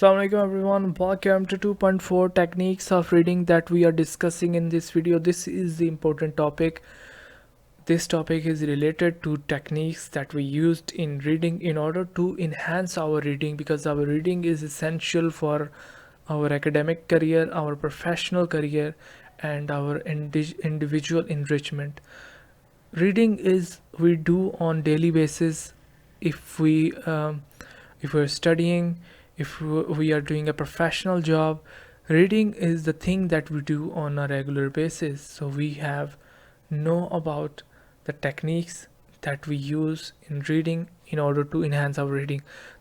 Assalamu alaikum everyone. Welcome to 2.4 techniques of reading that we are discussing in this video. This is the important topic. This topic is related to techniques that we used in reading in order to enhance our reading, because our reading is essential for our academic career, our professional career, and our individual enrichment. Reading is we do on daily basis. If we're studying, if we are doing a professional job, reading is the thing that we do on a regular basis. So we have know about the techniques that we use in reading in order to enhance our reading.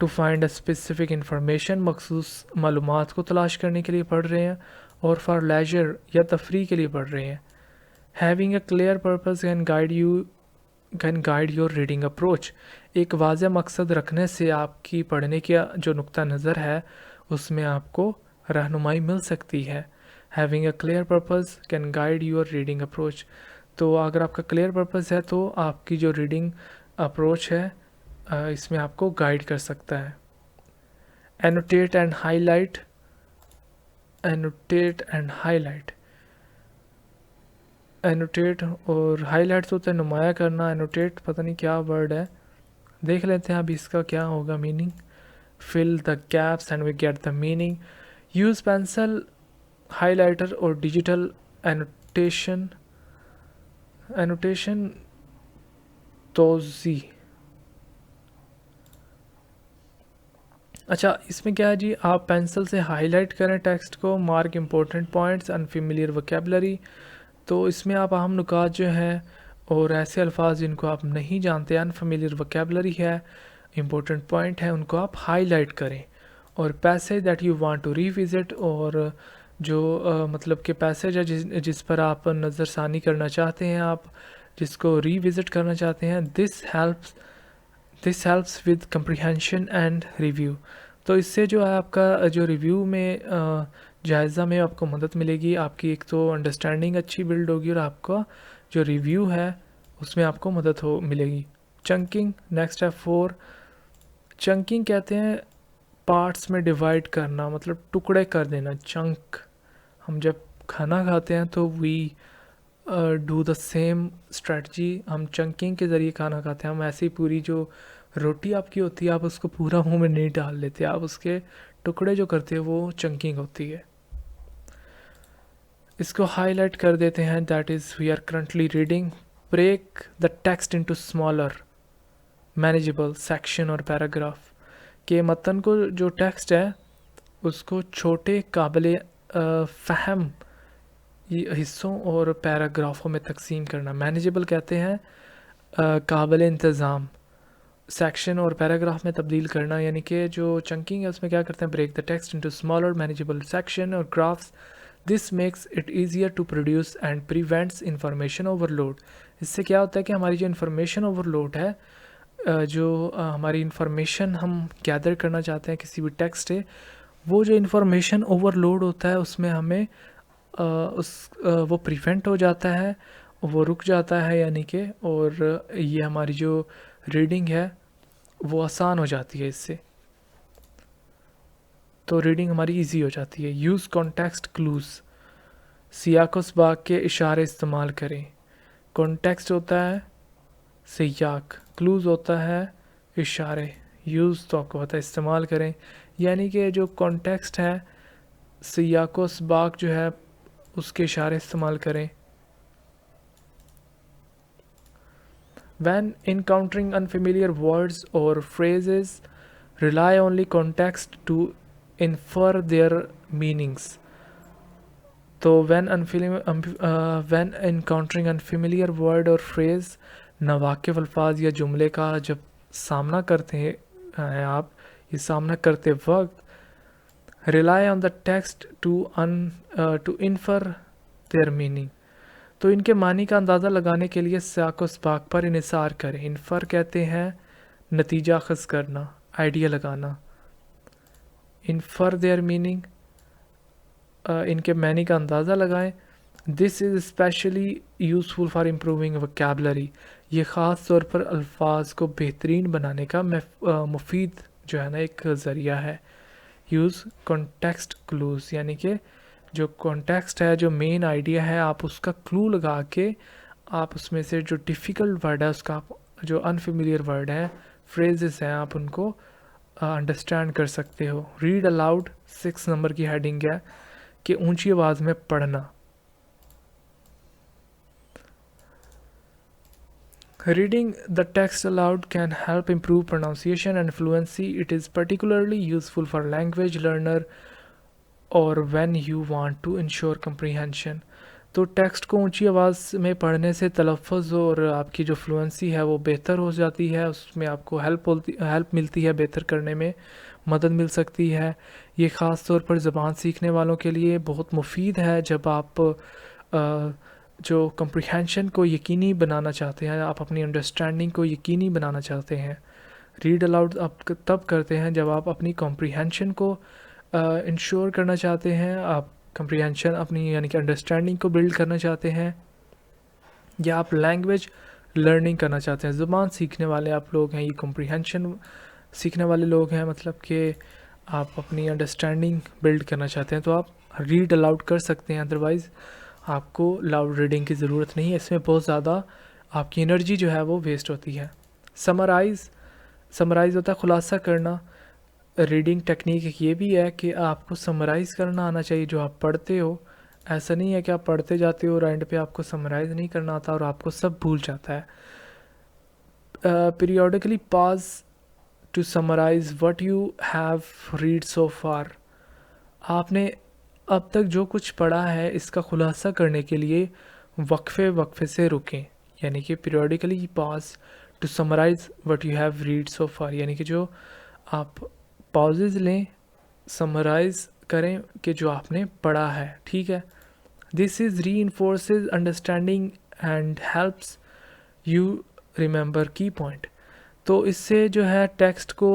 To find a specific information, مخصوص معلومات کو تلاش کرنے کے لیے پڑھ رہے ہیں، اور فار لیجر یا تفریح کے لیے پڑھ رہے ہیں. Having a clear purpose can guide your reading approach. ایک واضح مقصد رکھنے سے آپ کی پڑھنے کا جو نقطہ نظر ہے اس میں آپ کو رہنمائی مل سکتی ہے. Having a clear purpose can guide your reading approach. تو اگر آپ کا کلیئر پرپز ہے تو آپ کی جو ریڈنگ اپروچ ہے اس میں آپ کو گائیڈ کر سکتا ہے. Annotate and highlight. Annotate and highlight. Annotate اور ہائی لائٹس ہوتا ہے نمایاں کرنا. اینوٹیٹ پتہ نہیں کیا ورڈ ہے، دیکھ لیتے ہیں اب اس کا کیا ہوگا meaning. Fill the gaps and we get the meaning. Use pencil, highlighter اور ڈیجیٹل اینوٹیشن. اینوٹیشن توضیح. اچھا اس میں کیا ہے جی، آپ پینسل سے ہائی لائٹ کریں ٹیکسٹ کو. Mark important points, unfamiliar vocabulary. تو اس میں آپ اہم نکات جو ہیں اور ایسے الفاظ جن کو آپ نہیں جانتے، انفیملیئر وکیبلری ہے، امپورٹنٹ پوائنٹ ہے، ان کو آپ ہائی لائٹ کریں. اور passage that you want to revisit, اور جو مطلب کہ پیسیج ہے جس پر آپ نظر ثانی کرنا چاہتے ہیں، آپ جس کو ریوزٹ کرنا چاہتے ہیں. This helps with comprehension and review. تو اس سے جو ہے آپ کا جو ریویو میں جائزہ میں آپ کو مدد ملے گی. آپ کی ایک تو انڈرسٹینڈنگ اچھی بلڈ ہوگی، اور آپ کا جو ریویو ہے اس میں آپ کو مدد ملے گی. چنکنگ نیکسٹ ہے 4. چنکنگ کہتے ہیں پارٹس میں ڈیوائڈ کرنا، مطلب ٹکڑے کر دینا. چنک، ہم جب کھانا کھاتے ہیں تو we do the same strategy. ہم چنکنگ کے ذریعے کھانا کھاتے ہیں. ہم ایسی پوری جو روٹی آپ کی ہوتی ہے آپ اس کو پورا منہ میں نہیں ڈال لیتے، آپ اس کے ٹکڑے جو کرتے ہیں وہ چنکنگ ہوتی ہے. اس کو ہائی لائٹ کر دیتے ہیں. That is we are currently reading. Break the text into smaller manageable section اور پیراگراف. کہ متن کو جو ٹیکسٹ ہے اس کو چھوٹے قابل فہم حصوں اور پیراگرافوں میں تقسیم کرنا. مینیجیبل کہتے ہیں قابل انتظام. سیکشن اور پیراگراف میں تبدیل کرنا، یعنی کہ جو چنکنگ ہے اس میں کیا کرتے ہیں، break the text into smaller manageable section اور graphs. This makes it easier to produce and prevents information overload. اس سے کیا ہوتا ہے کہ ہماری جو انفارمیشن اوور لوڈ ہے، جو ہماری انفارمیشن ہم گیدر کرنا چاہتے ہیں کسی بھی ٹیکسٹ ہے، وہ جو انفارمیشن اوور لوڈ ہوتا ہے اس میں ہمیں وہ پریونٹ ہو جاتا ہے، وہ رک جاتا ہے یعنی کہ، اور یہ ہماری جو ریڈنگ ہے وہ آسان ہو جاتی ہے اس سے. تو ریڈنگ ہماری ایزی ہو جاتی ہے. Use context clues. سیاق و سباق کے اشارے استعمال کریں. کانٹیکسٹ ہوتا ہے سیاق، کلوز ہوتا ہے اشارے. یوز تو آپ کو پتہ ہے استعمال کریں، یعنی کہ جو کانٹیکسٹ ہے سیاق و سباق جو ہے اس کے اشارے استعمال کریں. When encountering unfamiliar words or phrases, rely only context to infer their meanings. تو when encountering unfamiliar word or phrase، ناواقف الفاظ یا جملے کا جب سامنا کرتے ہیں آپ، یہ سامنا کرتے وقت rely on the text to infer their meaning. تو ان کے معنی کا اندازہ لگانے کے لیے سیاق و سباق پر انحصار کریں. انفر کہتے ہیں نتیجہ اخذ کرنا، آئیڈیا لگانا. انفر دیئر میننگ، ان کے معنی کا اندازہ لگائیں. This is especially useful for improving vocabulary. یہ خاص طور پر الفاظ کو بہترین بنانے کا مفید جو ہے نا ایک ذریعہ ہے. یوز کانٹیکسٹ کلوز، یعنی کہ جو کانٹیکسٹ ہے، جو مین آئیڈیا ہے، آپ اس کا کلو لگا کے آپ اس میں سے جو ڈیفیکلٹ ورڈ ہے اس کا، جو انفیملیئر ورڈ ہیں، فریزز ہیں، آپ ان کو انڈرسٹینڈ کر سکتے ہو. ریڈ الاؤڈ 6 نمبر کی ہیڈنگ ہے کہ اونچی آواز میں پڑھنا. Reading the text aloud can help improve pronunciation and fluency. It is particularly useful for language learner or when you want to ensure comprehension. تو ٹیکسٹ کو اونچی آواز میں پڑھنے سے تلفظ اور آپ کی جو فلوئنسی ہے وہ بہتر ہو جاتی ہے، اس میں آپ کو ہیلپ ملتی ہے، بہتر کرنے میں مدد مل سکتی ہے. یہ خاص طور پر زبان سیکھنے والوں کے لیے بہت مفید ہے جب آپ جو کمپریہنشن کو یقینی بنانا چاہتے ہیں، آپ اپنی انڈرسٹینڈنگ کو یقینی بنانا چاہتے ہیں. ریڈ الاؤڈ آپ تب کرتے ہیں جب آپ اپنی کمپریہنشن کو انشور کرنا چاہتے ہیں، آپ کمپریہنشن اپنی یعنی کہ انڈرسٹینڈنگ کو بلڈ کرنا چاہتے ہیں، یا آپ لینگویج لرننگ کرنا چاہتے ہیں. زبان سیکھنے والے آپ لوگ ہیں، یہ کمپریہنشن سیکھنے والے لوگ ہیں، مطلب کہ آپ اپنی انڈرسٹینڈنگ بلڈ کرنا چاہتے ہیں تو آپ ریڈ الاؤڈ کر سکتے ہیں. ادروائز آپ کو لاؤڈ ریڈنگ کی ضرورت نہیں ہے، اس میں بہت زیادہ آپ کی انرجی جو ہے وہ ویسٹ ہوتی ہے. سمرائز ہوتا ہے خلاصہ کرنا. ریڈنگ ٹیکنیک ایک یہ بھی ہے کہ آپ کو سمرائز کرنا آنا چاہیے جو آپ پڑھتے ہو. ایسا نہیں ہے کہ آپ پڑھتے جاتے ہو اور اینڈ پہ آپ کو سمرائز نہیں کرنا آتا اور آپ کو سب بھول جاتا ہے. Periodically pause to summarize what you have read so far. آپ نے اب تک جو کچھ پڑھا ہے اس کا خلاصہ کرنے کے لیے وقفے سے رکیں، یعنی کہ periodically pause to summarize what you have read so far, یعنی کہ جو آپ پازز لیں، سمرائز کریں کہ جو آپ نے پڑھا ہے. ٹھیک ہے. This is reinforces understanding and helps you remember key point. تو اس سے جو ہے ٹیکسٹ کو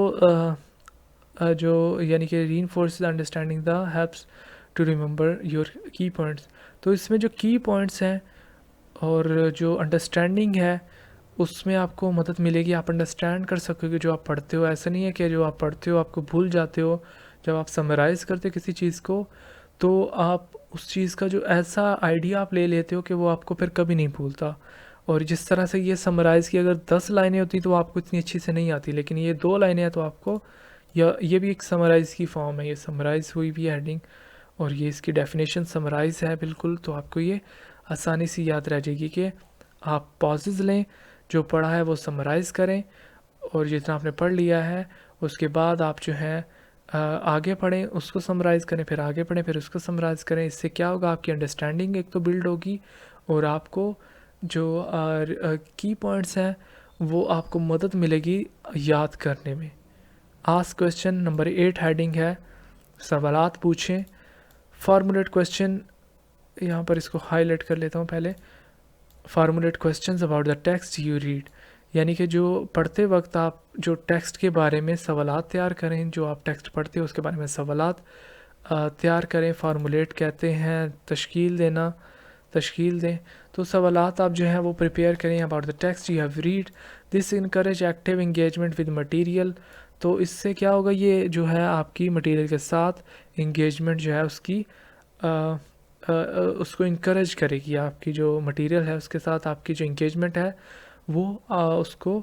جو یعنی کہ reinforces understanding the helps to remember your key points. تو اس میں جو کی پوائنٹس ہیں اور جو انڈرسٹینڈنگ ہے اس میں آپ کو مدد ملے گی، آپ انڈرسٹینڈ کر سکو گے جو آپ پڑھتے ہو. ایسا نہیں ہے کہ جو آپ پڑھتے ہو آپ کو بھول جاتے ہو. جب آپ سمرائز کرتے ہو کسی چیز کو تو آپ اس چیز کا جو ایسا آئیڈیا آپ لے لیتے ہو کہ وہ آپ کو پھر کبھی نہیں بھولتا. اور جس طرح سے یہ سمرائز کی اگر 10 لائنیں ہوتی تو آپ کو اتنی اچھی سے نہیں آتی، لیکن یہ 2 لائنیں ہیں تو آپ کو، یا یہ بھی ایک سمرائز کی فارم ہے، یہ سمرائز ہوئی بھی ہے ہیڈنگ اور یہ اس کی ڈیفینیشن سمرائز ہے بالکل. تو آپ کو یہ آسانی سے یاد رہ جائے گی کہ آپ پازز لیں، جو پڑھا ہے وہ سمرائز کریں اور جتنا آپ نے پڑھ لیا ہے اس کے بعد آپ جو ہے آگے پڑھیں، اس کو سمرائز کریں، پھر آگے پڑھیں، پھر اس کو سمرائز کریں. اس سے کیا ہوگا، آپ کی انڈرسٹینڈنگ ایک تو بلڈ ہوگی اور آپ کو جو کی پوائنٹس ہیں وہ آپ کو مدد ملے گی یاد کرنے میں. آسک کویسچن نمبر 8 ہیڈنگ ہے سوالات پوچھیں. فارمولیٹ کویسچن، یہاں پر اس کو ہائی لائٹ کر لیتا ہوں پہلے. Formulate questions about the text you read, یعنی کہ جو پڑھتے وقت آپ جو ٹیکسٹ کے بارے میں سوالات تیار کریں، جو آپ ٹیکسٹ پڑھتے ہو اس کے بارے میں سوالات تیار کریں. فارمولیٹ کہتے ہیں تشکیل دیں. تو سوالات آپ جو ہیں وہ پریپیئر کریں about the text you have red. This encourage active engagement with material. تو اس سے کیا ہوگا، یہ جو ہے آپ کی مٹیریل کے ساتھ انگیجمنٹ جو ہے اس کی اس کو انکریج کرے گی. آپ کی جو مٹیریل ہے اس کے ساتھ آپ کی جو انگیجمنٹ ہے وہ اس کو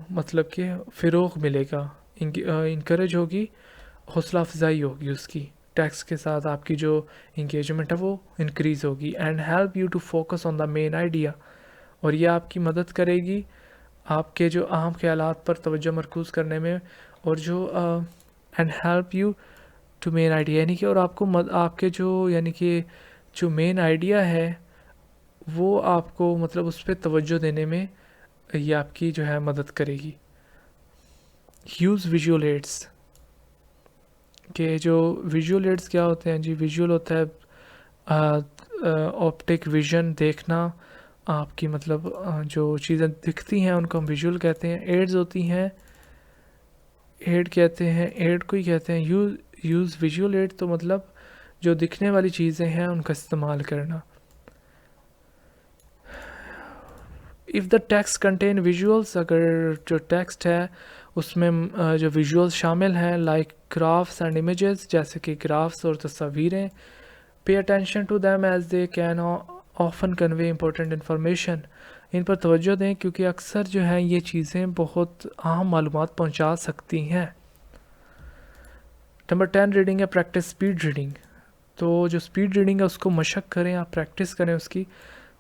مطلب کہ فروغ ملے گا، انکریج ہوگی، حوصلہ افزائی ہوگی اس کی. ٹیکسٹ کے ساتھ آپ کی جو انگیجمنٹ ہے وہ انکریز ہوگی. And help you to focus on the main idea, اور یہ آپ کی مدد کرے گی آپ کے جو اہم خیالات پر توجہ مرکوز کرنے میں. اور جو and help you to main idea, یعنی کہ اور آپ کو آپ کے جو یعنی کہ جو مین آئیڈیا ہے وہ آپ کو مطلب اس پہ توجہ دینے میں یہ آپ کی جو ہے مدد کرے گی. یوز ویژول ایڈس، کہ جو ویژول ایڈس کیا ہوتے ہیں جی. ویژول ہوتا ہے آپٹک ویژن، دیکھنا آپ کی مطلب جو چیزیں دکھتی ہیں ان کو ہم ویژول کہتے ہیں. ایڈز ہوتی ہیں، ایڈ کہتے ہیں، ایڈ کو ہی کہتے ہیں یوز ویژول ایڈ، تو مطلب جو دکھنے والی چیزیں ہیں ان کا استعمال کرنا. If the text contain visuals, اگر جو ٹیکسٹ ہے اس میں جو ویژولس شامل ہیں لائک گرافس اینڈ امیجز، جیسے کہ گرافس اور تصاویریں. Pay attention to them as they can often convey important information. ان پر توجہ دیں کیونکہ اکثر جو ہیں یہ چیزیں بہت اہم معلومات پہنچا سکتی ہیں. نمبر 10 ریڈنگ ہے پریکٹس اسپیڈ ریڈنگ. تو جو اسپیڈ ریڈنگ ہے اس کو مشق کریں، آپ پریکٹس کریں اس کی.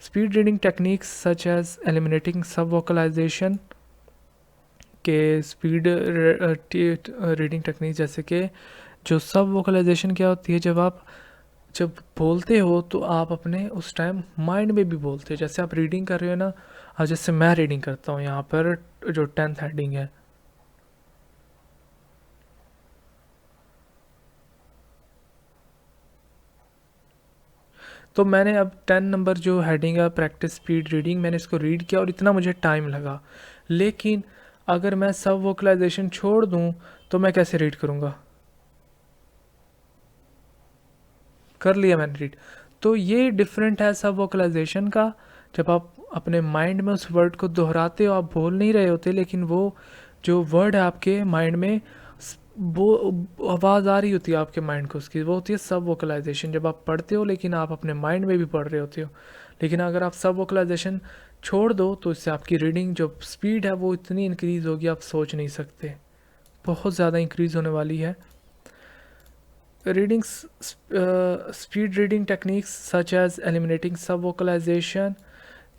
Speed reading techniques such as eliminating subvocalization, کہ اسپیڈ ریڈنگ ٹیکنیک جیسے کہ جو سب ووکلائزیشن کیا ہوتی ہے، جب آپ جب بولتے ہو تو آپ اپنے اس ٹائم مائنڈ میں بھی بولتے ہو. جیسے آپ ریڈنگ کر رہے ہو نا, جیسے میں ریڈنگ کرتا ہوں یہاں پر جو 10th ہیڈنگ ہے, تو میں نے اب 10 نمبر جو ہیڈنگ ہے پریکٹس اسپیڈ ریڈنگ, میں نے اس کو ریڈ کیا اور اتنا مجھے ٹائم لگا. لیکن اگر میں سب ووکلائزیشن چھوڑ دوں تو میں کیسے ریڈ کروں گا؟ کر لیا میں نے ریڈ. تو یہ ڈفرینٹ ہے سب ووکلائزیشن کا. جب آپ اپنے مائنڈ میں اس ورڈ کو دہراتے ہو, آپ بول نہیں رہے ہوتے, لیکن وہ جو ورڈ ہے آپ کے مائنڈ میں, وہ آواز آ رہی ہوتی ہے آپ کے مائنڈ کو اس کی, وہ ہوتی ہے سب ووکلائزیشن. جب آپ پڑھتے ہو لیکن آپ اپنے مائنڈ میں بھی پڑھ رہے ہوتے ہو. لیکن اگر آپ سب ووکلائزیشن چھوڑ دو تو اس سے آپ کی ریڈنگ جو سپیڈ ہے وہ اتنی انکریز ہوگی آپ سوچ نہیں سکتے, بہت زیادہ انکریز ہونے والی ہے. Reading speed reading techniques such as eliminating subvocalization,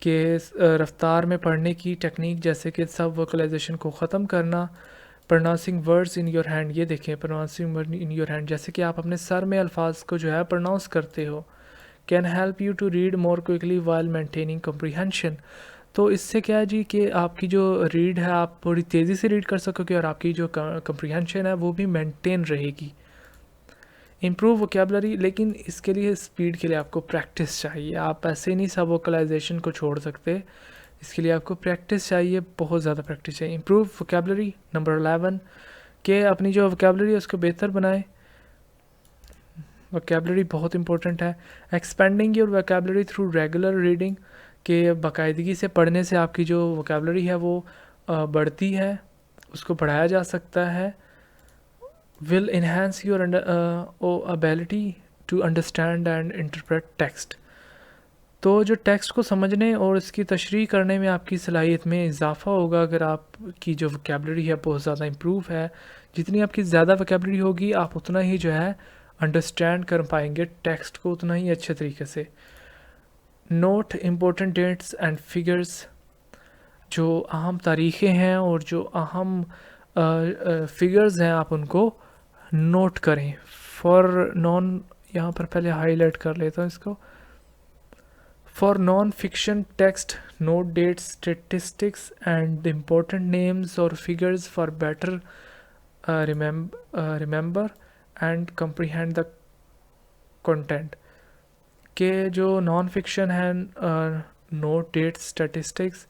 کے رفتار میں پڑھنے کی ٹیکنیک جیسے کہ سب ووکلائزیشن کو ختم کرنا. Pronouncing words in your hand, یہ دیکھیں pronouncing word in your hand, جیسے کہ آپ اپنے سر میں الفاظ کو جو ہے پروناؤنس کرتے ہو. Can help you to read more quickly while maintaining comprehension. تو اس سے کیا ہے جی کہ آپ کی جو ریڈ ہے آپ بڑی تیزی سے ریڈ کر سکو گے, اور آپ کی جو کمپریہنشن ہے وہ بھی مینٹین رہے گی. امپروو ووکیبلری, لیکن اس کے لیے اسپیڈ کے لیے آپ کو پریکٹس چاہیے. آپ ایسے نہیں سب ووکلائزیشن کو چھوڑ سکتے, اس کے لیے آپ کو پریکٹس چاہیے, بہت زیادہ پریکٹس چاہیے. امپروو ووکیبلری نمبر 11, کہ اپنی جو ووکیبلری ہے اس کو بہتر بنائیں. ووکیبلری بہت امپورٹنٹ ہے. Expanding your vocabulary through regular reading, کہ باقاعدگی سے پڑھنے سے آپ کی جو ووکیبلری ہے وہ بڑھتی ہے, اس کو بڑھایا جا سکتا ہے. will enhance your ability to understand and interpret text. تو جو ٹیکسٹ کو سمجھنے اور اس کی تشریح کرنے میں آپ کی صلاحیت میں اضافہ ہوگا اگر آپ کی جو ووکیبلری ہے بہت زیادہ امپروو ہے. جتنی آپ کی زیادہ ووکیبلری ہوگی آپ اتنا ہی جو ہے انڈرسٹینڈ کر پائیں گے ٹیکسٹ کو اتنا ہی اچھے طریقے سے. Note important dates and figures, جو اہم تاریخیں ہیں اور جو اہم فگرز ہیں آپ ان کو نوٹ کریں. فار نان, یہاں پر پہلے ہائی لائٹ کر لیتا ہوں اس کو. For non fiction text note dates, statistics and important names اور figures for better remember and comprehend the content. کہ جو نان فکشن ہے, نوٹ ڈیٹس, اسٹیٹسٹکس,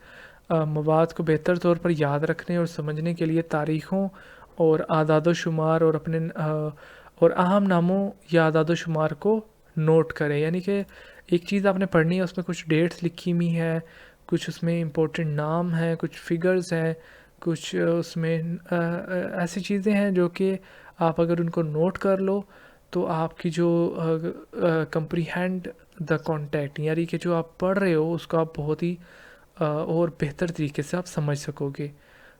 مواد کو بہتر طور پر یاد رکھنے اور سمجھنے کے لیے تاریخوں اور اعداد و شمار اور اپنے اور اہم ناموں یا اعداد و شمار کو نوٹ کریں. یعنی کہ ایک چیز آپ نے پڑھنی ہے, اس میں کچھ ڈیٹس لکھی ہوئی ہے, کچھ اس میں امپورٹنٹ نام ہیں, کچھ فگرز ہیں, کچھ اس میں ایسی چیزیں ہیں جو کہ آپ اگر ان کو نوٹ کر لو تو آپ کی جو کمپریہینڈ دا کانٹیکٹ, یعنی کہ جو آپ پڑھ رہے ہو اس کو آپ بہت ہی اور بہتر طریقے سے آپ سمجھ سکو گے.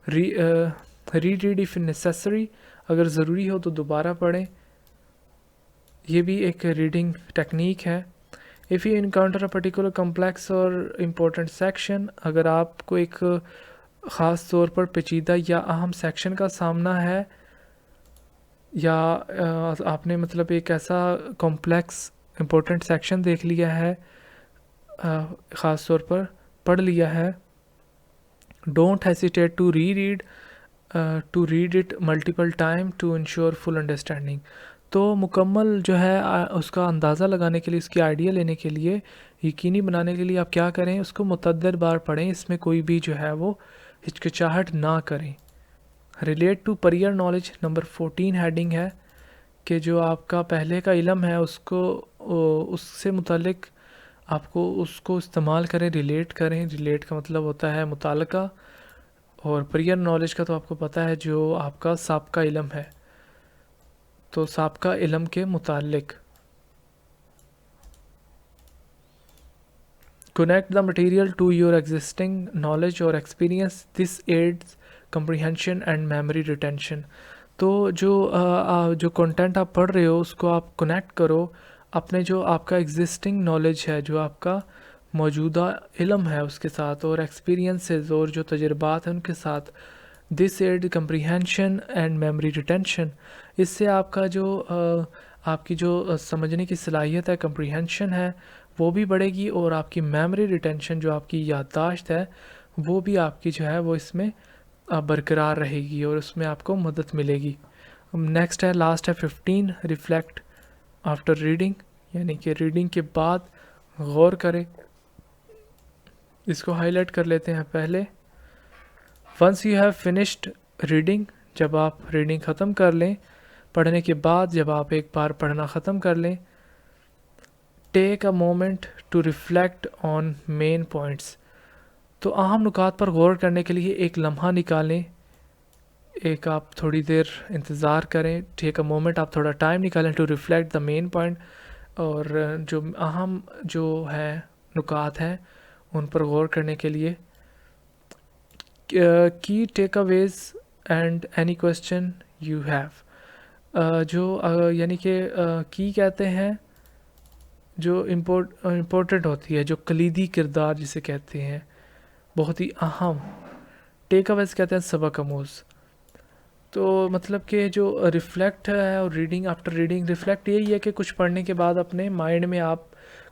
ریڈ اف نیسیسری, اگر ضروری ہو تو دوبارہ پڑھیں, یہ بھی ایک ریڈنگ ٹیکنیک ہے. If you encounter a particular complex اور امپورٹنٹ سیکشن, اگر آپ کو ایک خاص طور پر پیچیدہ یا اہم سیکشن کا سامنا ہے, یا آپ نے مطلب ایک ایسا کمپلیکس امپورٹنٹ سیکشن دیکھ لیا ہے, خاص طور پر پڑھ لیا ہے, don't hesitate to read it multiple time to ensure full understanding. تو مکمل جو ہے اس کا اندازہ لگانے کے لیے, اس کی آئیڈیا لینے کے لیے, یقینی بنانے کے لیے آپ کیا کریں, اس کو متعدد بار پڑھیں, اس میں کوئی بھی جو ہے وہ ہچکچاہٹ نہ کریں. Relate to prior knowledge number 14 heading ہے, کہ جو آپ کا پہلے کا علم ہے اس کو اس سے متعلق آپ کو اس کو استعمال کریں, ریلیٹ کریں. ریلیٹ کا مطلب ہوتا ہے متعلقہ, اور پریئر نالج کا تو آپ کو پتہ ہے جو آپ کا سابقہ علم ہے, تو سابقہ علم کے متعلق. Connect the material to your existing knowledge or experience. This aids comprehension and memory retention. تو جو کنٹینٹ آپ پڑھ رہے ہو اس کو آپ کنیکٹ کرو اپنے جو آپ کا ایگزسٹنگ نالج ہے, جو آپ کا موجودہ علم ہے اس کے ساتھ, اور ایکسپیرینسز اور جو تجربات ہیں ان کے ساتھ. This aid comprehension and memory retention, اس سے آپ کا جو آپ کی جو سمجھنے کی صلاحیت ہے، کمپریہنشن ہے، وہ بھی بڑھے گی، اور آپ کی میموری ریٹینشن جو آپ کی یادداشت ہے وہ بھی آپ کی جو ہے وہ اس میں برقرار رہے گی، اور اس میں آپ کو مدد ملے گی۔ نیکسٹ ہے، لاسٹ ہے 15، ریفلیکٹ آفٹر ریڈنگ، یعنی کہ ریڈنگ کے بعد غور کریں۔ اس کو ہائی لائٹ کر لیتے ہیں پہلے۔ Once you have finished reading, جب آپ ریڈنگ ختم کر لیں، پڑھنے کے بعد جب آپ ایک بار پڑھنا ختم کر لیں، take a moment to reflect on main points, تو اہم نکات پر غور کرنے کے لیے ایک لمحہ نکالیں، ایک آپ تھوڑی دیر انتظار کریں، ٹیک اے مومنٹ، آپ تھوڑا ٹائم نکالیں to reflect the main point, اور جو اہم جو ہے نکات ہیں ان پر غور کرنے کے لیے۔ Key takeaways and any question you have, جو یعنی کہ کی کہتے ہیں جو امپورٹنٹ ہوتی ہے، جو کلیدی کردار جسے کہتے ہیں، بہت ہی اہم۔ ٹیک اویز کہتے ہیں سبق آموز۔ تو مطلب کہ جو ریفلیکٹ ہے اور ریڈنگ آفٹر ریڈنگ، ریفلیکٹ یہی ہے کہ کچھ پڑھنے کے بعد اپنے مائنڈ میں آپ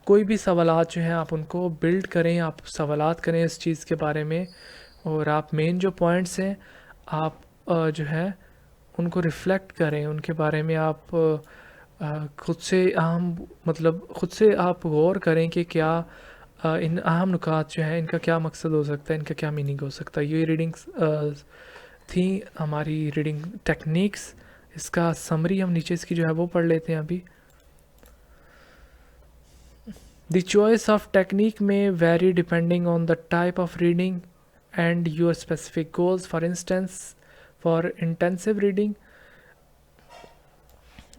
کوئی بھی سوالات جو ہیں آپ ان کو بلڈ کریں، آپ سوالات کریں اس چیز کے بارے میں، اور آپ مین جو پوائنٹس ہیں آپ جو ہے ان کو ریفلیکٹ کریں، ان کے بارے میں آپ خود سے خود سے آپ غور کریں کہ کیا ان اہم نکات جو ہیں ان کا کیا مقصد ہو سکتا ہے، ان کا کیا میننگ ہو سکتا ہے۔ یہ ریڈنگس تھیں ہماری ریڈنگ ٹیکنیکس۔ اس کا سمری ہم نیچے اس کی جو ہے وہ پڑھ لیتے ہیں ابھی۔ The choice of technique may vary depending on the type of reading and your specific goals, for instance for intensive reading,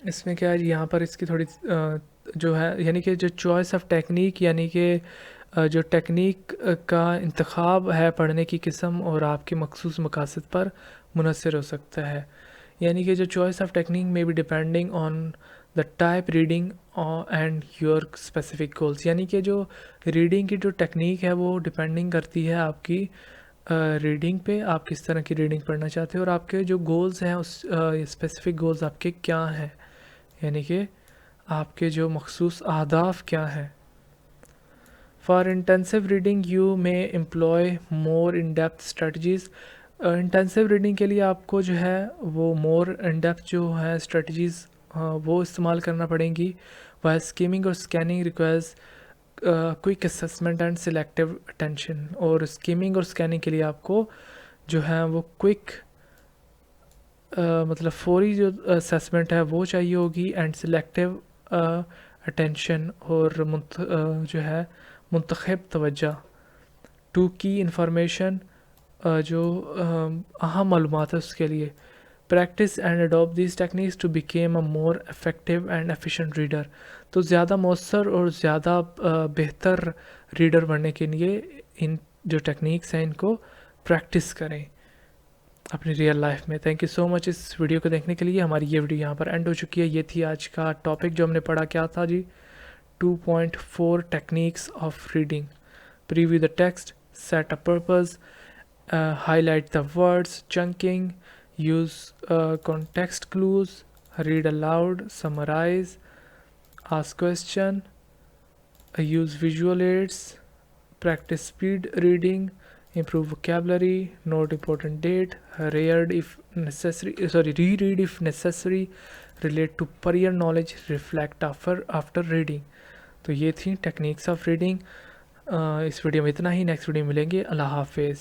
اس میں کیا ہے یہاں پر اس کی تھوڑی جو ہے یعنی کہ جو چوائس آف ٹیکنیک، یعنی کہ جو ٹیکنیک کا انتخاب ہے پڑھنے کی قسم اور آپ کے مخصوص مقاصد پر منحصر ہو سکتا ہے۔ یعنی کہ جو چوائس آف ٹیکنیک میں بھی depending on the type reading and your specific goals, یعنی کہ جو ریڈنگ کی جو ٹیکنیک ہے وہ ڈپینڈنگ کرتی ہے آپ کی ریڈنگ پہ، آپ کس طرح کی ریڈنگ پڑھنا چاہتے ہیں، اور آپ کے جو گولز ہیں اس اسپیسیفک گولز آپ کے کیا ہیں، یعنی کہ آپ کے جو مخصوص اہداف کیا ہیں۔ For intensive reading you may employ more in depth strategies, intensive reading کے لیے آپ کو جو ہے وہ مور ان ڈیپتھ جو ہے اسٹریٹجیز وہ استعمال کرنا پڑیں گی۔ وہ اسکیمنگ اور scanning requires quick assessment and selective attention, اور اسکیمنگ اور اسکیننگ کے لیے آپ کو جو ہے وہ کوئک مطلب فوری جو اسیسمنٹ ہے وہ چاہیے ہوگی، اینڈ سلیکٹیو اٹینشن، اور جو ہے منتخب توجہ، ٹو کی انفارمیشن، جو اہم معلومات ہے اس کے لیے۔ Practice and adapt these techniques to become a more effective and efficient reader, تو زیادہ مؤثر اور زیادہ بہتر ریڈر بننے کے لیے ان جو ٹیکنیکس ہیں ان کو پریکٹس کریں اپنی ریئل لائف میں۔ تھینک یو سو مچ اس ویڈیو کو دیکھنے کے لیے۔ ہماری یہ ویڈیو یہاں پر اینڈ ہو چکی ہے۔ یہ تھی آج کا ٹاپک جو ہم نے پڑھا، کیا تھا جی؟ 2.4 techniques of reading. Preview the text, set a purpose, highlight the words, chunking, use context clues, read aloud, summarise, ask question, use visual aids, practice speed reading, improve vocabulary, note important date, reread if necessary, relate to prior knowledge, reflect after reading۔ تو یہ تھی techniques of reading. اس video میں اتنا ہی، next video میں ملیں گے۔ اللہ حافظ۔